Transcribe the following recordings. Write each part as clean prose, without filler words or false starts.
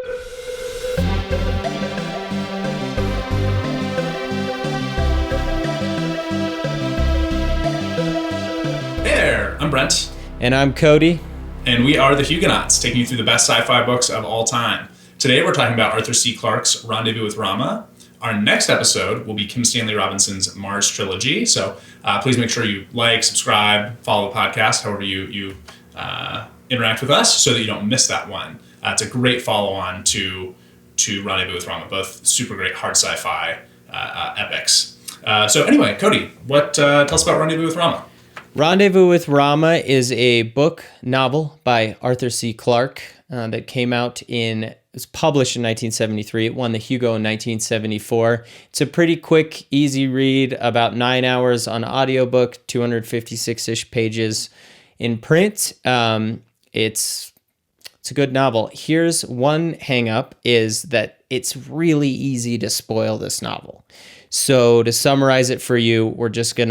Hey there, I'm Brent. And I'm Cody. And we are the Hugonauts, taking you through the best sci-fi books of all time. Today we're talking about Arthur C. Clarke's Rendezvous with Rama. Our next episode will be Kim Stanley Robinson's Mars Trilogy. So please make sure you like, subscribe, follow the podcast, however you interact with us, so that you don't miss that one. It's a great follow-on to Rendezvous with Rama, both super great hard sci-fi epics. So anyway, Cody, tell us about Rendezvous with Rama. Rendezvous with Rama is a book novel by Arthur C. Clarke that came out it was published in 1973. It won the Hugo in 1974. It's a pretty quick, easy read, about 9 hours on audiobook, 256-ish pages in print. It's a good novel. Here's one hang up, is that it's really easy to spoil this novel. So to summarize it for you, I'm just going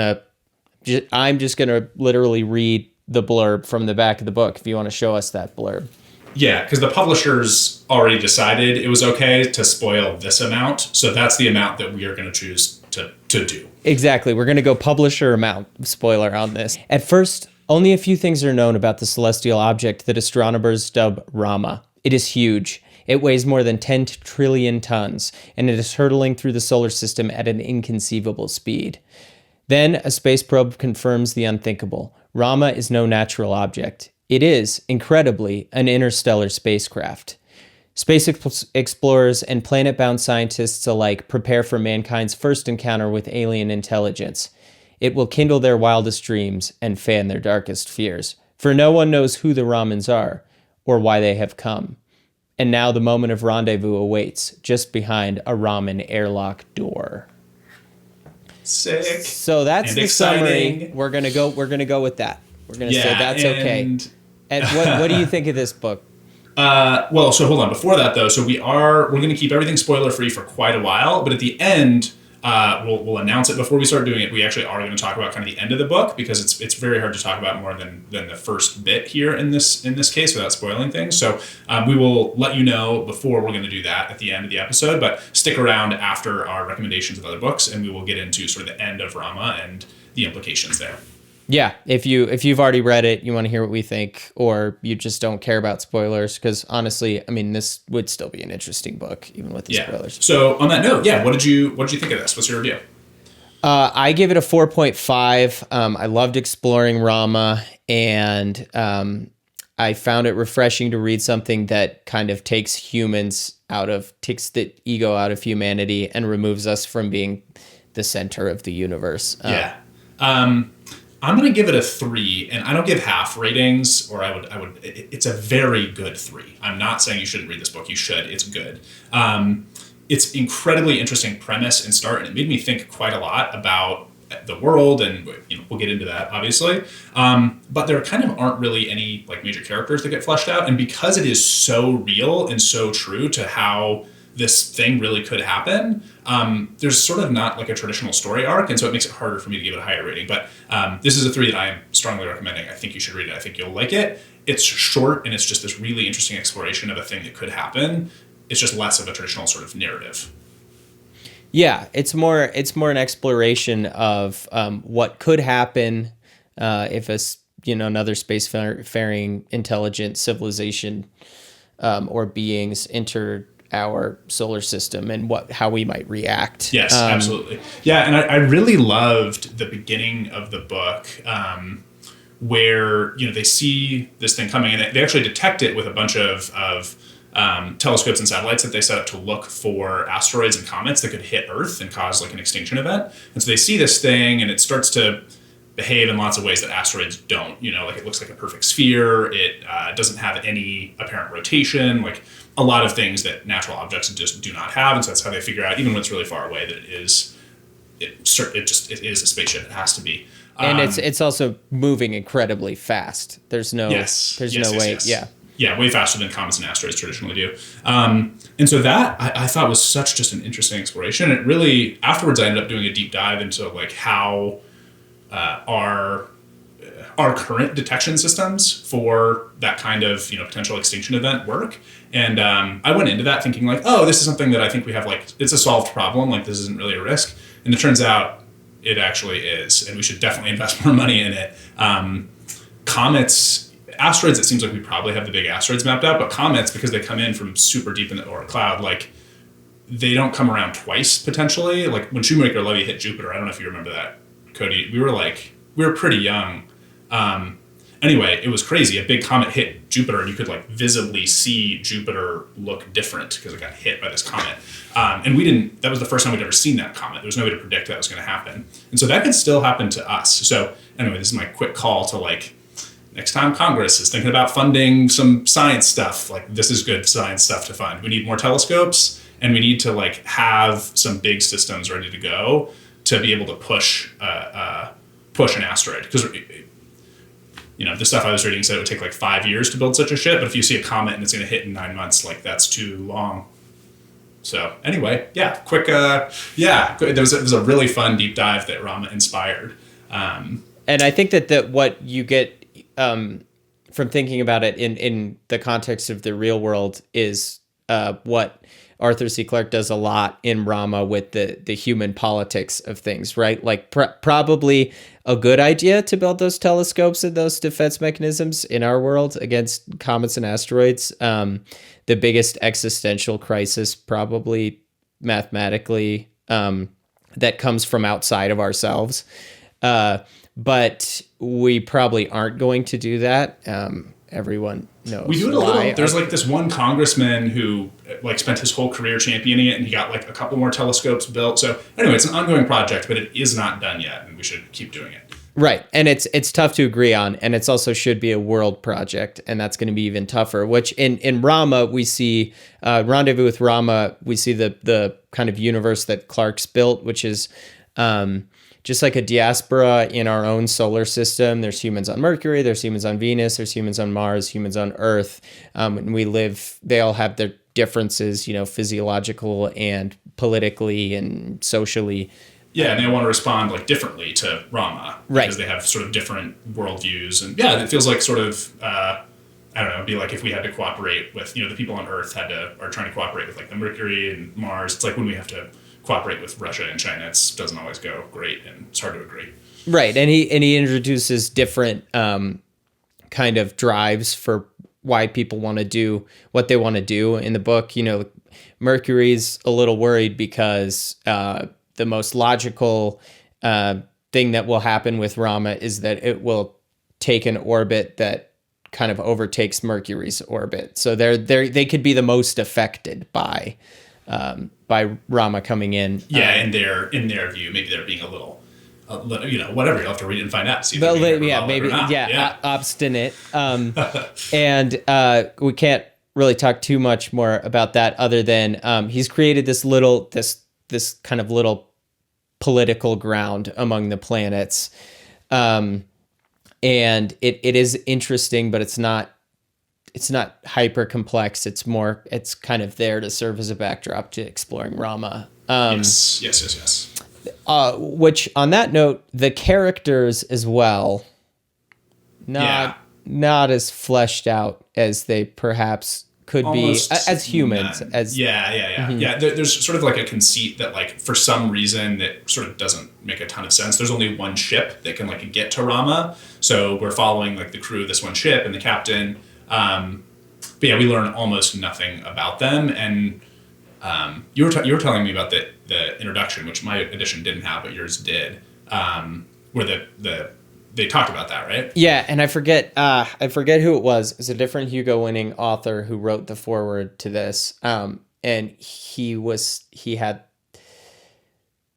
to literally read the blurb from the back of the book if you want to show us that blurb. Yeah, because the publishers already decided it was okay to spoil this amount. So that's the amount that we are going to choose to do. Exactly. We're going to go publisher amount spoiler on this. At first, only a few things are known about the celestial object that astronomers dub Rama. It is huge. It weighs more than 10 trillion tons, and it is hurtling through the solar system at an inconceivable speed. Then a space probe confirms the unthinkable. Rama is no natural object. It is, incredibly, an interstellar spacecraft. Space explorers and planet-bound scientists alike prepare for mankind's first encounter with alien intelligence. It will kindle their wildest dreams and fan their darkest fears. For no one knows who the Ramans are, or why they have come. And now the moment of rendezvous awaits, just behind a Raman airlock door. Sick. So that's and the exciting. Summary. We're gonna go with that. We're gonna say that's okay. And what do you think of this book? Well, so hold on. Before that, though, so we're going to keep everything spoiler free for quite a while. But at the end, we'll announce it before we start doing it. We actually are going to talk about kind of the end of the book, because it's very hard to talk about more than the first bit here in this case without spoiling things. So we will let you know before we're going to do that at the end of the episode. But stick around after our recommendations of other books, and we will get into sort of the end of Rama and the implications there. Yeah, if you've already read it, you want to hear what we think, or you just don't care about spoilers, because honestly, I mean, this would still be an interesting book even with the spoilers. So on that note, what did you think of this? What's your review? I give it a 4.5. I loved exploring Rama, and I found it refreshing to read something that kind of takes the ego out of humanity and removes us from being the center of the universe. I'm going to give it a 3, and I don't give half ratings, or I would. It's a very good 3. I'm not saying you shouldn't read this book. You should. It's good. It's incredibly interesting premise and start, and it made me think quite a lot about the world, and we'll get into that obviously. But there kind of aren't really any like major characters that get fleshed out, and because it is so real and so true to how this thing really could happen, there's sort of not like a traditional story arc, and so it makes it harder for me to give it a higher rating. But this is a 3 that I am strongly recommending. I think you should read it. I think you'll like it. It's short, and it's just this really interesting exploration of a thing that could happen. It's just less of a traditional sort of narrative. Yeah, it's more an exploration of what could happen if another spacefaring intelligent civilization or beings entered our solar system, and how we might react. Yes, absolutely. Yeah, and I really loved the beginning of the book, where they see this thing coming, and they actually detect it with a bunch of telescopes and satellites that they set up to look for asteroids and comets that could hit Earth and cause like an extinction event. And so they see this thing, and it starts to behave in lots of ways that asteroids don't. Like it looks like a perfect sphere. It doesn't have any apparent rotation, like a lot of things that natural objects just do not have. And so that's how they figure out, even when it's really far away, that it is a spaceship. It has to be. And it's also moving incredibly fast. There's no way. Yes. Yeah, way faster than comets and asteroids traditionally do. And so that I thought was such just an interesting exploration. And it really, afterwards I ended up doing a deep dive into like how our our current detection systems for that kind of, potential extinction event work. And I went into that thinking like, oh, this is something that I think we have, like, it's a solved problem. Like, this isn't really a risk. And it turns out it actually is. And we should definitely invest more money in it. Comets, asteroids, it seems like we probably have the big asteroids mapped out, but comets, because they come in from super deep in the Oort cloud, like, they don't come around twice potentially. Like when Shoemaker Levy hit Jupiter, I don't know if you remember that, Cody. We were pretty young. Anyway, it was crazy. A big comet hit Jupiter, and you could like visibly see Jupiter look different because it got hit by this comet. And that was the first time we'd ever seen that comet. There was no way to predict that was going to happen. And so that could still happen to us. So anyway, this is my quick call to like, next time Congress is thinking about funding some science stuff, like this is good science stuff to fund. We need more telescopes, and we need to like have some big systems ready to go to be able to push an asteroid. Because the stuff I was reading said it would take like 5 years to build such a ship, but if you see a comet and it's going to hit in 9 months, like that's too long. So anyway, yeah, quick, There was a really fun deep dive that Rama inspired. And I think that what you get from thinking about it in the context of the real world is what Arthur C. Clarke does a lot in Rama with the human politics of things, right? Like probably a good idea to build those telescopes and those defense mechanisms in our world against comets and asteroids. The biggest existential crisis probably mathematically that comes from outside of ourselves. But we probably aren't going to do that. Everyone knows. We do it a little. There's like this one congressman who like spent his whole career championing it, and he got like a couple more telescopes built. So anyway, it's an ongoing project, but it is not done yet, and we should keep doing it. Right, and it's tough to agree on, and it's also should be a world project, and that's going to be even tougher. Which in Rama we see Rendezvous with Rama, we see the kind of universe that Clarke's built, which is just like a diaspora in our own solar system. There's humans on Mercury, there's humans on Venus, there's humans on Mars, humans on Earth. And they all have their differences, physiological and politically and socially. Yeah, and they want to respond like differently to Rama. Right. Because they have sort of different worldviews. And yeah, it feels like sort of, I don't know, it'd be like if we had to cooperate with, the people on Earth are trying to cooperate with like the Mercury and Mars. It's like when we have to cooperate with Russia and China, it doesn't always go great, and it's hard to agree. Right, and he introduces different kind of drives for why people want to do what they want to do in the book. Mercury's a little worried because the most logical thing that will happen with Rama is that it will take an orbit that kind of overtakes Mercury's orbit. So they could be the most affected by Rama coming in. Yeah, in their view, maybe they're being a little whatever. You'll have to read it and find out. See if obstinate. And we can't really talk too much more about that other than he's created this kind of little political ground among the planets. And it is interesting, but it's not hyper complex. It's kind of there to serve as a backdrop to exploring Rama. Yes. Which on that note, the characters as well, not as fleshed out as they perhaps could almost be as humans. None. Yeah. There's sort of like a conceit that like for some reason that sort of doesn't make a ton of sense. There's only one ship that can like get to Rama, so we're following like the crew of this one ship and the captain. But yeah, we learn almost nothing about them. And you were telling me about the introduction, which my edition didn't have, but yours did, where they talked about that, right? Yeah, and I forget who it was. It's a different Hugo-winning author who wrote the foreword to this, and he had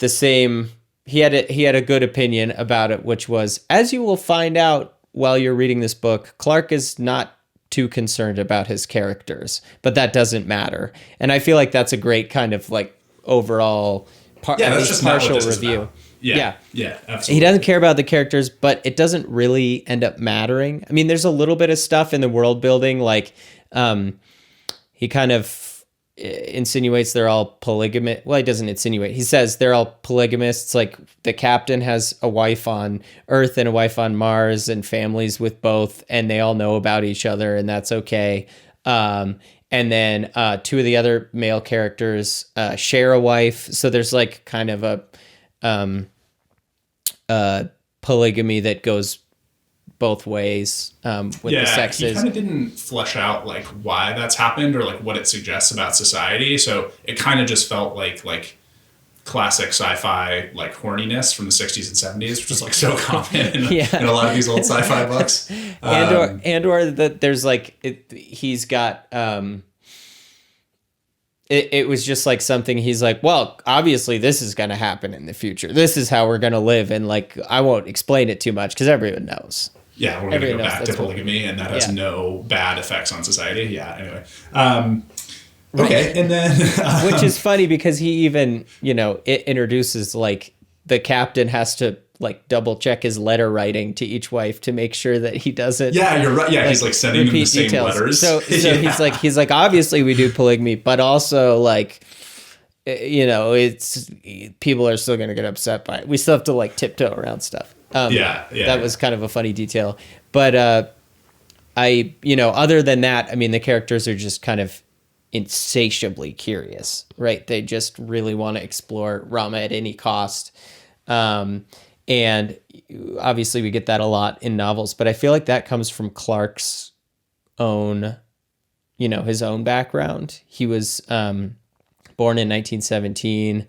a good opinion about it, which was, as you will find out while you're reading this book, Clarke is not too concerned about his characters, but that doesn't matter. And I feel like that's a great kind of like overall partial review. Yeah, absolutely. He doesn't care about the characters, but it doesn't really end up mattering. I mean, there's a little bit of stuff in the world building, like he kind of insinuates they're all polygamous. Well, he doesn't insinuate. He says they're all polygamists. Like the captain has a wife on Earth and a wife on Mars and families with both, and they all know about each other, and that's okay. And then two of the other male characters share a wife. So there's like kind of a polygamy that goes both ways with the sexes. He kind of didn't flesh out like why that's happened or like what it suggests about society. So it kind of just felt like classic sci-fi like horniness from the 60s and 70s, which is like so common in a lot of these old sci-fi books. or that there's like he's got it was just like something he's like, well, obviously this is going to happen in the future. This is how we're going to live, and like I won't explain it too much because everyone knows. Yeah, we're going to go back to polygamy, and that has no bad effects on society. Yeah, anyway. Okay, and then... Which is funny because he even, it introduces, like, the captain has to, like, double-check his letter writing to each wife to make sure that he doesn't... Yeah, you're right. Yeah, like, he's, like, sending them the same details. letters. So he's like, obviously we do polygamy, but also, like, it's... People are still going to get upset by it. We still have to, like, tiptoe around stuff. That was kind of a funny detail. But, other than that, I mean, the characters are just kind of insatiably curious, right? They just really want to explore Rama at any cost. And obviously we get that a lot in novels, but I feel like that comes from Clarke's own, his own background. He was born in 1917,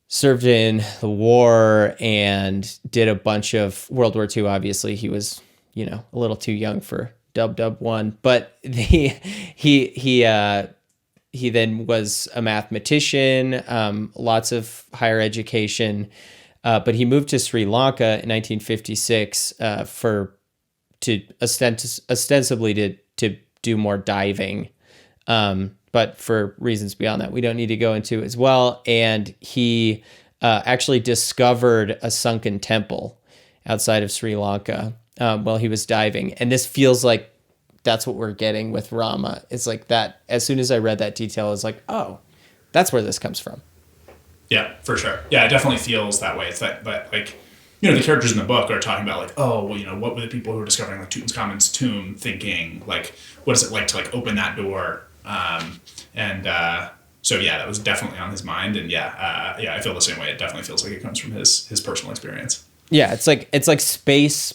served in the war and did a bunch of World War II. Obviously he was, a little too young for Dub 1, but he then was a mathematician, lots of higher education, but he moved to Sri Lanka in 1956 ostensibly to do more diving, but for reasons beyond that we don't need to go into as well. And he actually discovered a sunken temple outside of Sri Lanka while he was diving. And this feels like that's what we're getting with Rama. It's like that. As soon as I read that detail, I was like, oh, that's where this comes from. Yeah, for sure. Yeah, it definitely feels that way. It's that like, the characters in the book are talking about like, oh, well, what were the people who were discovering like Tutankhamun's tomb thinking? Like, what is it like to like open that door? So yeah, that was definitely on his mind. And I feel the same way. It definitely feels like it comes from his personal experience. Yeah, it's like space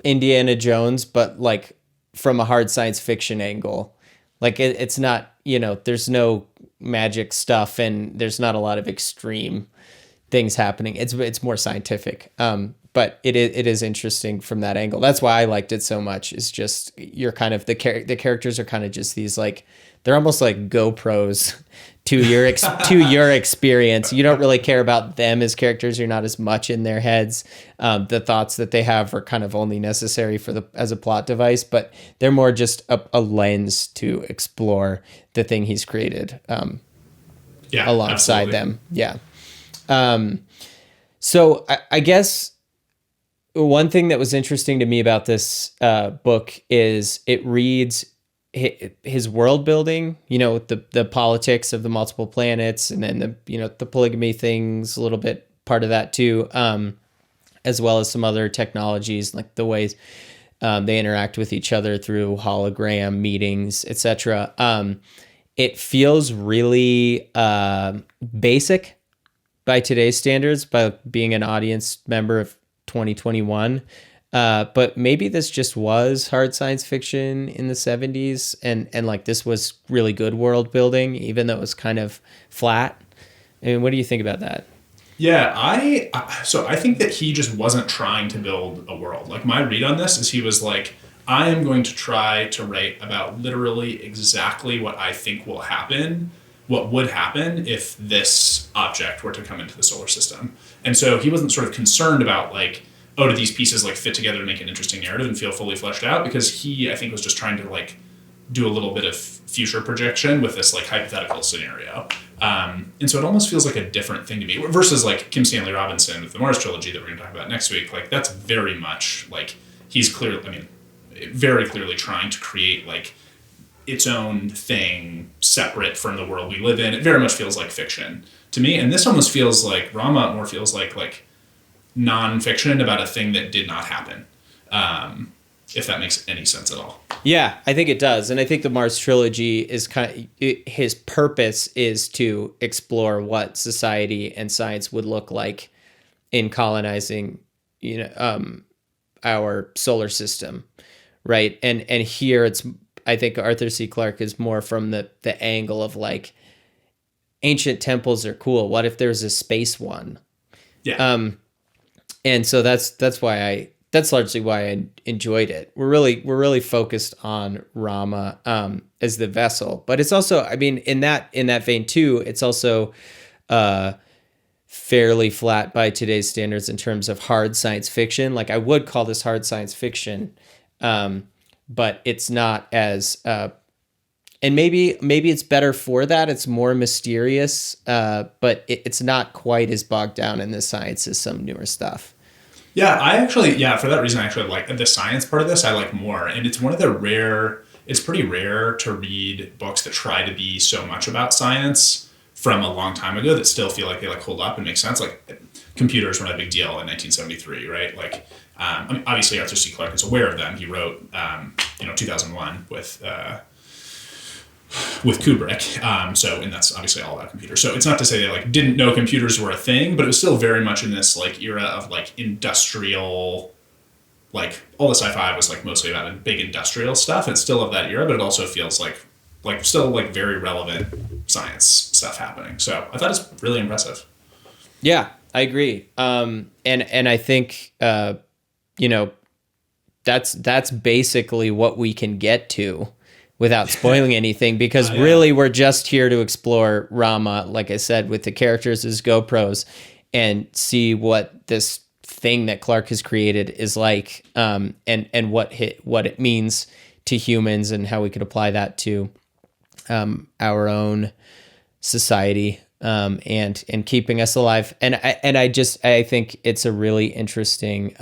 Indiana Jones, but like from a hard science fiction angle. Like it's not, there's no magic stuff and there's not a lot of extreme things happening. It's more scientific. But it is interesting from that angle. That's why I liked it so much. It's just you're kind of the characters are kind of just these like they're almost like GoPros to your experience. You don't really care about them as characters. You're not as much in their heads. The thoughts that they have are kind of only necessary as a plot device, but they're more just a lens to explore the thing he's created. Alongside them. Yeah. So I guess one thing that was interesting to me about this book is it reads his world building, the politics of the multiple planets, and then the polygamy things, a little bit part of that too, as well as some other technologies like the ways they interact with each other through hologram meetings, etc. It feels really basic by today's standards, by being an audience member of 2021. But maybe this just was hard science fiction in the 70s and like this was really good world building, even though it was kind of flat. I mean, what do you think about that? Yeah, I think that he just wasn't trying to build a world. Like my read on this is he was like, I am going to try to write about literally exactly what I think will happen, what would happen if this object were to come into the solar system. And so he wasn't sort of concerned about like, oh, do these pieces like fit together to make an interesting narrative and feel fully fleshed out? Because he, I think, was just trying to like do a little bit of future projection with this like hypothetical scenario. And so it almost feels like a different thing to me versus like Kim Stanley Robinson with the Mars trilogy that we're going to talk about next week. Like that's very much like he's very clearly trying to create like its own thing separate from the world we live in. It very much feels like fiction to me. And this almost feels like Rama more feels like nonfiction about a thing that did not happen. If that makes any sense at all. Yeah, I think it does. And I think the Mars trilogy is his purpose is to explore what society and science would look like in colonizing, our solar system, right? And here I think Arthur C. Clarke is more from the angle of like, ancient temples are cool. What if there's a space one? Yeah. And so that's largely why I enjoyed it. We're really focused on Rama as the vessel, but it's also, I mean, in that vein too, it's also fairly flat by today's standards in terms of hard science fiction. Like I would call this hard science fiction, but it's not as and maybe it's better for that. It's more mysterious, but it's not quite as bogged down in the science as some newer stuff. Yeah, for that reason, I actually like the science part of this. I like more, and it's it's pretty rare to read books that try to be so much about science from a long time ago that still feel like they like hold up and make sense. Like computers were not a big deal in 1973, right? Like, I mean, obviously Arthur C. Clarke is aware of them. He wrote, 2001 with Kubrick. And that's obviously all about computers. So it's not to say they like didn't know computers were a thing, but it was still very much in this like era of like industrial, like all the sci-fi was like mostly about big industrial stuff. It's still of that era, but it also feels like still like very relevant science stuff happening. So I thought it's really impressive. Yeah, I agree. And I think, that's basically what we can get to without spoiling anything, because really we're just here to explore Rama, like I said, with the characters as GoPros and see what this thing that Clarke has created is like, and what it means to humans and how we could apply that to our own society, and keeping us alive. And I think it's a really interesting,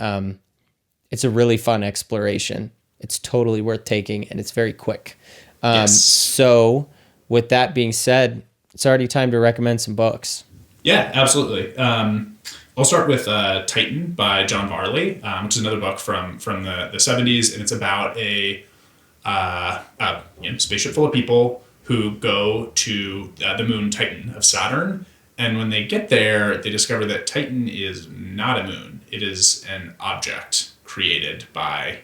it's a really fun exploration. It's totally worth taking, and it's very quick. Yes. So with that being said, it's already time to recommend some books. Yeah, absolutely. I'll start with Titan by John Varley, which is another book from the 70s, and it's about a spaceship full of people who go to the moon Titan of Saturn. And when they get there, they discover that Titan is not a moon. It is an object created by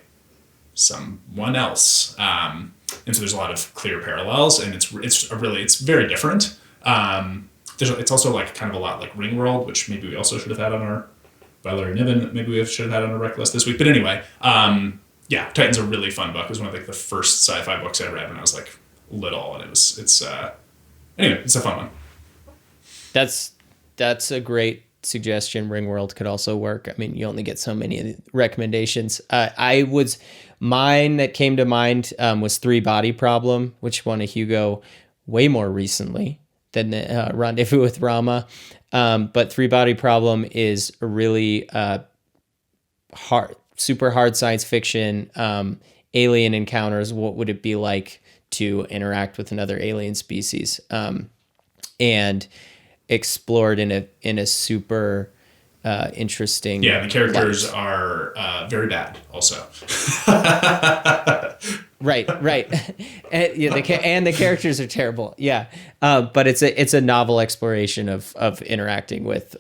someone else. And so there's a lot of clear parallels, and it's very different. It's also like kind of a lot like Ringworld, which maybe we also should have had on our, by Larry Niven, maybe we should have had on our rec list this week. But anyway, Titan's a really fun book. It was one of like the first sci-fi books I read when I was like little, and it's a fun one. That's a great suggestion. Ringworld could also work. I mean, you only get so many recommendations. Mine that came to mind was Three Body Problem, which won a Hugo way more recently than Rendezvous with Rama. But Three Body Problem is a really super hard science fiction, alien encounters. What would it be like to interact with another alien species? And explored in a super interesting. Yeah, the characters are very bad also. Right. And the characters are terrible. Yeah. But it's a novel exploration of interacting with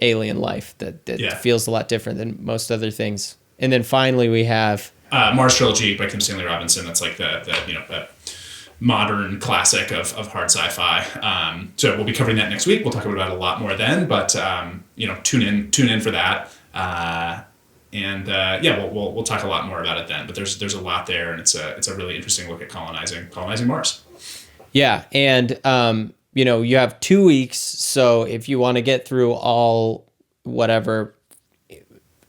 alien life that feels a lot different than most other things. And then finally we have Mars Trilogy by Stanley Robinson. That's like the modern classic of hard sci-fi. So we'll be covering that next week. We'll talk about it a lot more then, but tune in for that. We'll talk a lot more about it then. But there's a lot there, and it's a really interesting look at colonizing Mars. Yeah, and you have 2 weeks, so if you want to get through all whatever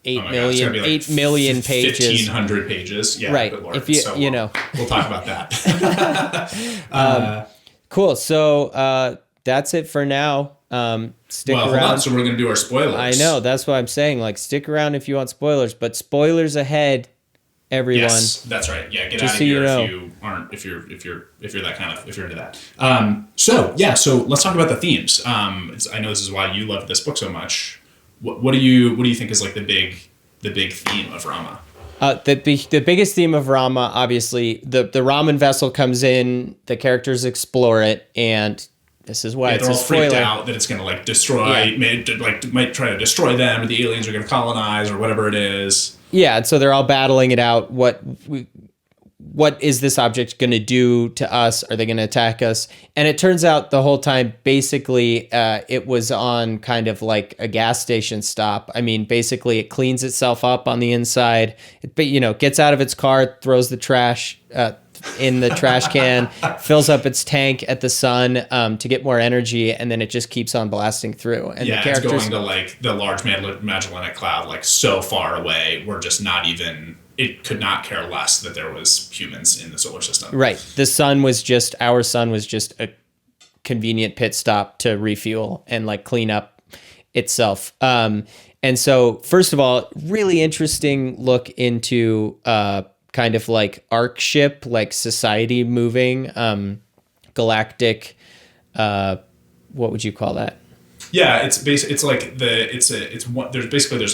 8 million pages, 1,500 pages, yeah, right? Good Lord. If you we'll talk about that. Cool. So that's it for now. Stick around. Hold on. So we're gonna do our spoilers. I know, that's what I'm saying. Like, stick around if you want spoilers, but spoilers ahead everyone. Yes, that's right. Yeah, get Just out of so here you know. if you aren't if you're that kind of if you're into that. So let's talk about the themes. I know this is why you love this book so much. What do you think is like the big theme of Rama? The biggest theme of Rama, obviously, the Raman vessel comes in, the characters explore it, and this is why it's they're a all freaked spoiler. out that it's going to like destroy, might try to destroy them, or the aliens are going to colonize, or whatever it is. Yeah, and so they're all battling it out. What is this object going to do to us? Are they going to attack us? And it turns out the whole time, basically, it was on kind of like a gas station stop. I mean, basically, it cleans itself up on the inside. It, gets out of its car, throws the trash in the trash can, fills up its tank at the sun to get more energy, and then it just keeps on blasting through. And Yeah, the characters, it's going to like the Large Magellanic Cloud, like so far away, we're just not even. It could not care less that there was humans in the solar system. right. Our sun was just a convenient pit stop to refuel and like clean up itself. And so, first of all, really interesting look into kind of like arc ship, like society moving, galactic. What would you call that? Yeah, it's like there's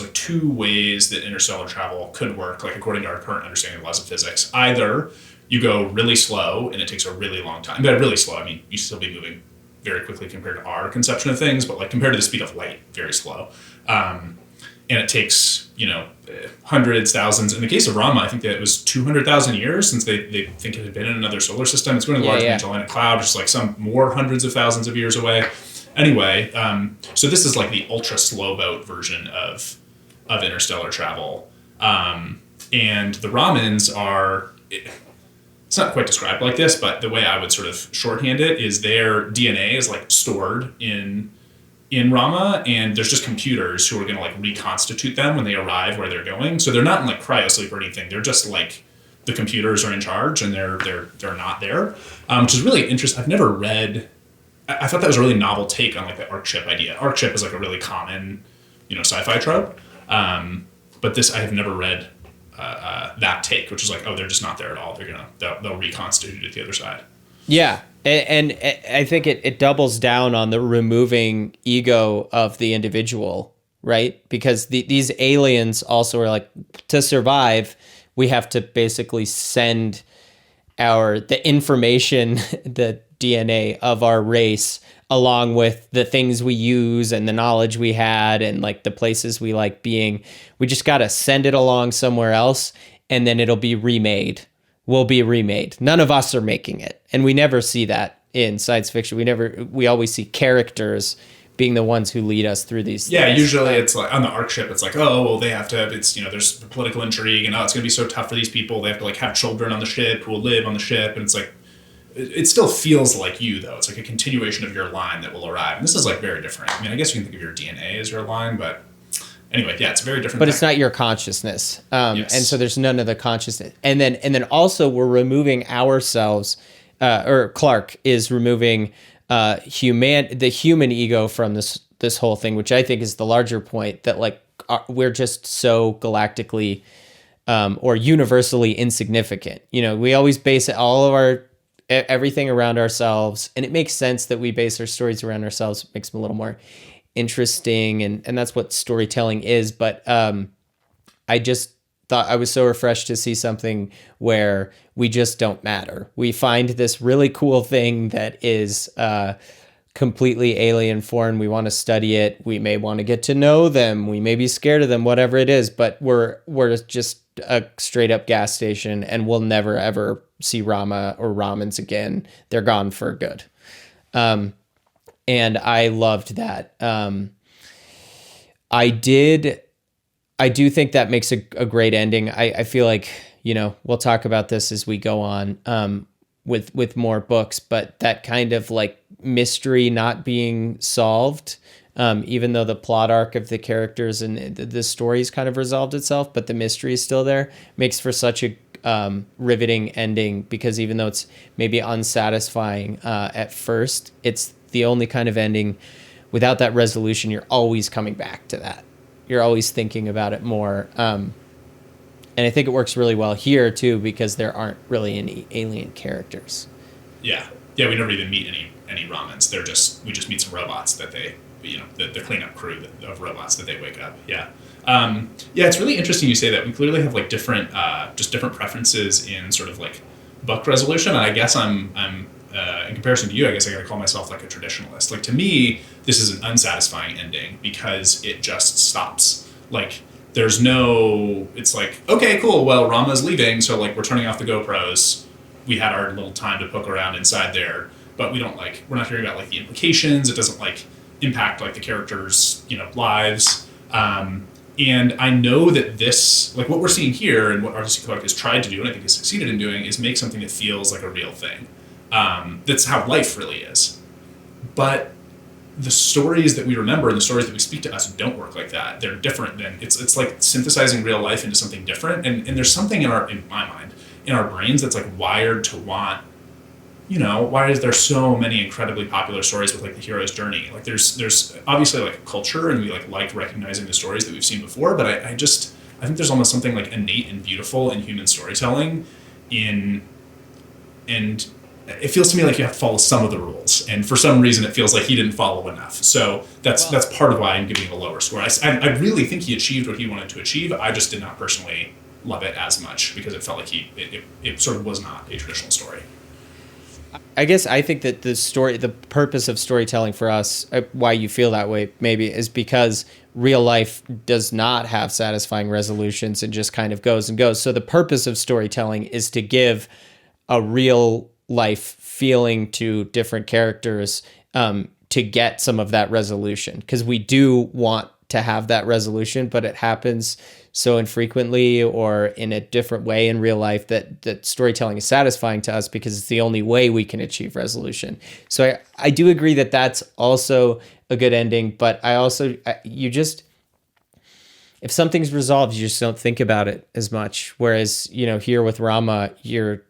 like two ways that interstellar travel could work, like according to our current understanding of laws of physics. Either you go really slow and it takes a really long time. But really slow, I mean, you still be moving very quickly compared to our conception of things, but like compared to the speed of light, very slow. And it takes, hundreds, thousands. In the case of Rama, I think that it was 200,000 years since they think it had been in another solar system. It's going to the Large Magellanic Cloud, which is like some more hundreds of thousands of years away. Anyway, so this is like the ultra slow boat version of interstellar travel. And the Ramans are, it's not quite described like this, but the way I would sort of shorthand it is their DNA is like stored in Rama, and there's just computers who are going to like reconstitute them when they arrive where they're going. So they're not in like cryosleep or anything. They're just like the computers are in charge and they're not there, which is really interesting. I've never read. I thought that was a really novel take on like the arc ship idea. Arc ship is like a really common, sci-fi trope. But this I have never read that take, which is like, oh, they're just not there at all. They'll reconstitute it at the other side. Yeah. And I think it doubles down on the removing ego of the individual, right? Because these aliens also are like, to survive, we have to basically send the information, the DNA of our race, along with the things we use and the knowledge we had and like the places we like being. We just got to send it along somewhere else, and then it'll be remade. Will be remade. None of us are making it. And we never see that in science fiction. We always see characters being the ones who lead us through these things. Things. Usually it's like on the arc ship, it's like, oh, well, they have to, there's political intrigue and it's going to be so tough for these people. They have to like have children on the ship who will live on the ship. And it's like, it still feels like you though. It's like a continuation of your line that will arrive. And this is like very different. I mean, I guess you can think of your DNA as your line, but anyway, yeah, it's a very different But thing. it's not your consciousness. Yes. And so there's none of the consciousness. And then also we're removing ourselves, or Clarke is removing the human ego from this whole thing, which I think is the larger point, that like we're just so galactically or universally insignificant. We always base all of everything around ourselves, and it makes sense that we base our stories around ourselves. It makes them a little more interesting, and that's what storytelling is. But I just thought I was so refreshed to see something where we just don't matter. We find this really cool thing that is completely alien, foreign. We want to study it. We may want to get to know them. We may be scared of them, whatever it is, but we're just a straight up gas station, and we'll never ever see Rama or Ramans again. They're gone for good. And I loved that. I do think that makes a great ending. I feel like, we'll talk about this as we go on with more books, but that kind of like mystery not being solved, even though the plot arc of the characters and the story's kind of resolved itself, but the mystery is still there, makes for such a riveting ending, because even though it's maybe unsatisfying at first, it's the only kind of ending without that resolution. You're always coming back to that. You're always thinking about it more. And I think it works really well here too because there aren't really any alien characters. Yeah, we never even meet any Ramans. We just meet some robots that they, the cleanup crew of robots that they wake up. Yeah. It's really interesting you say that. We clearly have like different preferences in sort of like book resolution. And I guess I'm in comparison to you, I guess I got to call myself like a traditionalist. Like to me, this is an unsatisfying ending because it just stops. Like there's no, it's like, okay, cool. Well, Rama's leaving. So like we're turning off the GoPros. We had our little time to poke around inside there, but we're not hearing about like the implications. It doesn't like impact like the characters, lives. And I know that this, like what we're seeing here and what Arthur C. Clarke has tried to do, and I think has succeeded in doing, is make something that feels like a real thing. That's how life really is. But the stories that we remember and the stories that we speak to us don't work like that. They're different than, it's like synthesizing real life into something different. And there's something in my mind, in our brains that's like wired to want, why is there so many incredibly popular stories with like the hero's journey? Like there's obviously like a culture and we like recognizing the stories that we've seen before, but I think there's almost something like innate and beautiful in human storytelling and it feels to me like you have to follow some of the rules, and for some reason it feels like he didn't follow enough. So that's part of why I'm giving it a lower score. I really think he achieved what he wanted to achieve. I just did not personally love it as much because it felt like it sort of was not a traditional story. I guess I think that the purpose of storytelling for us, why you feel that way maybe, is because real life does not have satisfying resolutions and just kind of goes and goes. So the purpose of storytelling is to give a real life feeling to different characters to get some of that resolution, because we do want to have that resolution, but it happens so infrequently or in a different way in real life that storytelling is satisfying to us because it's the only way we can achieve resolution. So I do agree that that's also a good ending, but if something's resolved, you just don't think about it as much. Whereas, here with Rama, you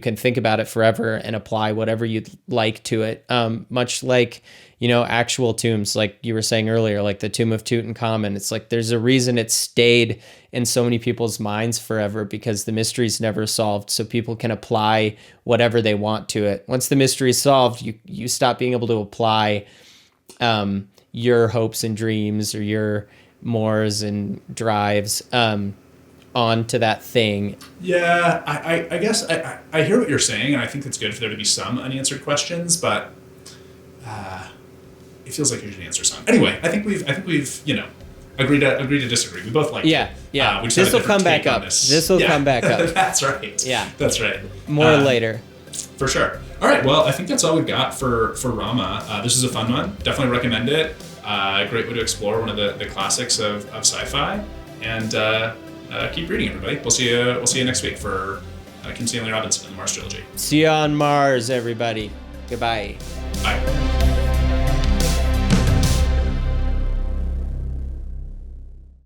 can think about it forever and apply whatever you'd like to it. Much like, actual tombs, like you were saying earlier, like the tomb of Tutankhamun. It's like there's a reason it stayed in so many people's minds forever because the mystery's never solved. So people can apply whatever they want to it. Once the mystery is solved, you stop being able to apply your hopes and dreams or your mores and drives onto that thing. Yeah, I guess I hear what you're saying, and I think it's good for there to be some unanswered questions, but it feels like you should answer some. Anyway, I think we've agree to disagree. We both like it. Yeah. This will come back up. This will come back up. That's right. Yeah. That's right. More later. For sure. All right. Well, I think that's all we've got for Rama. This is a fun one. Definitely recommend it. Great way to explore one of the classics of sci-fi. And keep reading, everybody. We'll see you next week for Kim Stanley Robinson and the Mars Trilogy. See you on Mars, everybody. Goodbye. Bye.